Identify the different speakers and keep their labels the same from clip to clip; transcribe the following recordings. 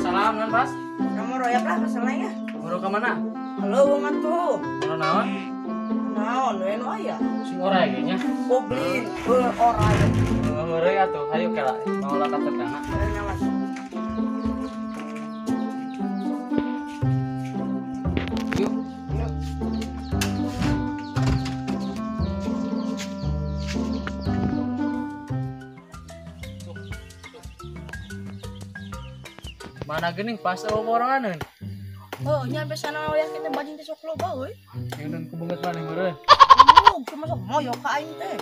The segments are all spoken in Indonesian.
Speaker 1: Salam kan Mas?
Speaker 2: Kamu royak lah masalahnya.
Speaker 1: Baru ke mana?
Speaker 2: Halo wong atuh.
Speaker 1: Mana naon?
Speaker 2: Naon we nu aya?
Speaker 1: Sing ora kayaknya.
Speaker 2: Goblin, ora aya.
Speaker 1: Heureuy atuh, hayu kela. Mau lakat tegana.
Speaker 2: Nyawas.
Speaker 1: Yuk. Mana gening pas oranganeun?
Speaker 2: Oh, nyampe sana we kita bajing teh sok loba euy.
Speaker 1: Yeun ku beungeut maneh meureun.
Speaker 2: Cuma sok moyo ka aing teh.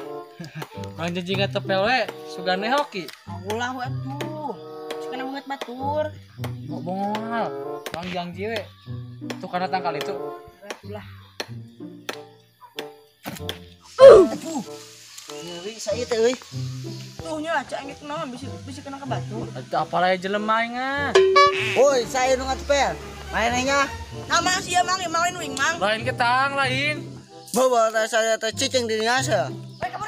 Speaker 1: Mang janji ngatepel we, sugane hoki.
Speaker 2: Ulah we atuh. Cenah banget batur.
Speaker 1: Mau bongal. Mang janji we. Tuh kana tangkal itu.
Speaker 2: Ulah.
Speaker 3: Nyeri saya teh euy.
Speaker 2: Tuh nya cak engke naon bisa kena ka batur.
Speaker 1: Atuh apalaya jelema aing ah.
Speaker 3: Woi, saya nu ngatepel. Mainnya
Speaker 2: Nama sia mang lain wing mang.
Speaker 1: Lain ketang lain.
Speaker 3: bawa saya teh cicing di ngasa.
Speaker 2: Weh kabur.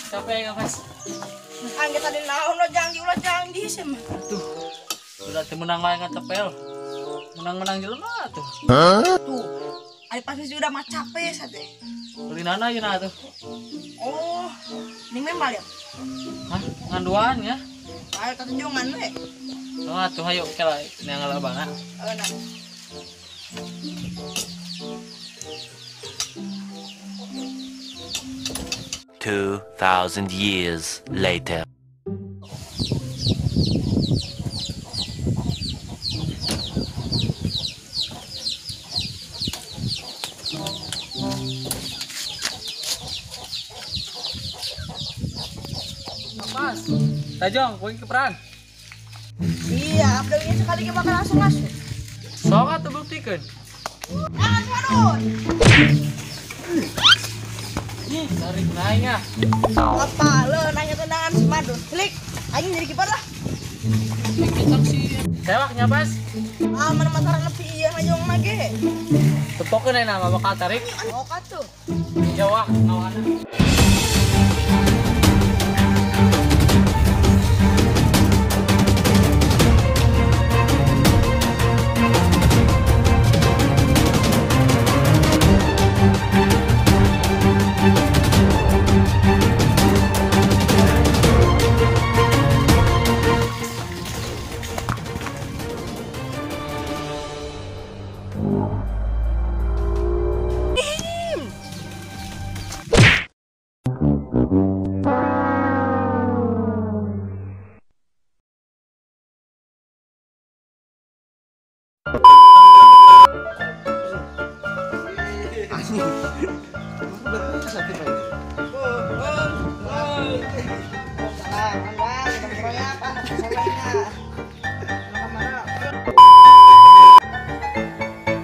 Speaker 1: Capek enggak, Mas?
Speaker 2: Angge tadi naon lo janji sem.
Speaker 1: Aduh. Sudah menang lain ngatepel. Menang-menang jelema tuh.
Speaker 2: Tuh. Ari pasti sudah mah capek sate.
Speaker 1: Kulinana yeuna tuh.
Speaker 2: Oh, ini memang ya.
Speaker 1: Hah, nganduan ya?
Speaker 2: Ayo ketunjungan we.
Speaker 1: Tengah tuh hayu kela yang ngalabana.
Speaker 2: Nah.
Speaker 4: 2,000 years later.
Speaker 1: Mas, Tajong, kuing keperan.
Speaker 2: Iya, abdulnya sekali kita bakal langsung masuk.
Speaker 1: Sok atuh buktikeun.
Speaker 2: Jangan madun.
Speaker 1: Tarik naiknya.
Speaker 2: Apa lo nanya tendangan si madun? Klik, aing jadi kiper lah.
Speaker 1: Kita sih. Sewaknya, Bas.
Speaker 2: Ah, mana mataran lebih iya ngajong mage.
Speaker 1: Tepokeun nama bakal tarik.
Speaker 2: Oh katuh.
Speaker 1: Jawak ngawana.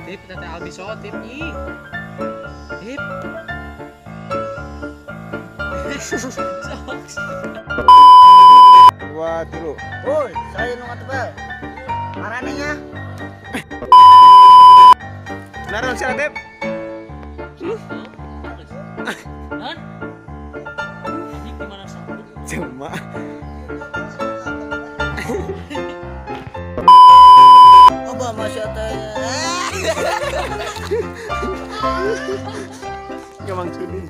Speaker 1: Tip, tete Albiso, tip i. Tip.
Speaker 3: Dua dulu. Woi, saya nu ngatepel. Maranenya.
Speaker 5: Naron si Adep.
Speaker 1: Dan ini gimana sambut?
Speaker 5: Cuma
Speaker 3: Apa masih teh?
Speaker 5: Gamang sudin.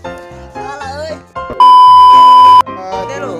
Speaker 3: Salah euy. Teh lu.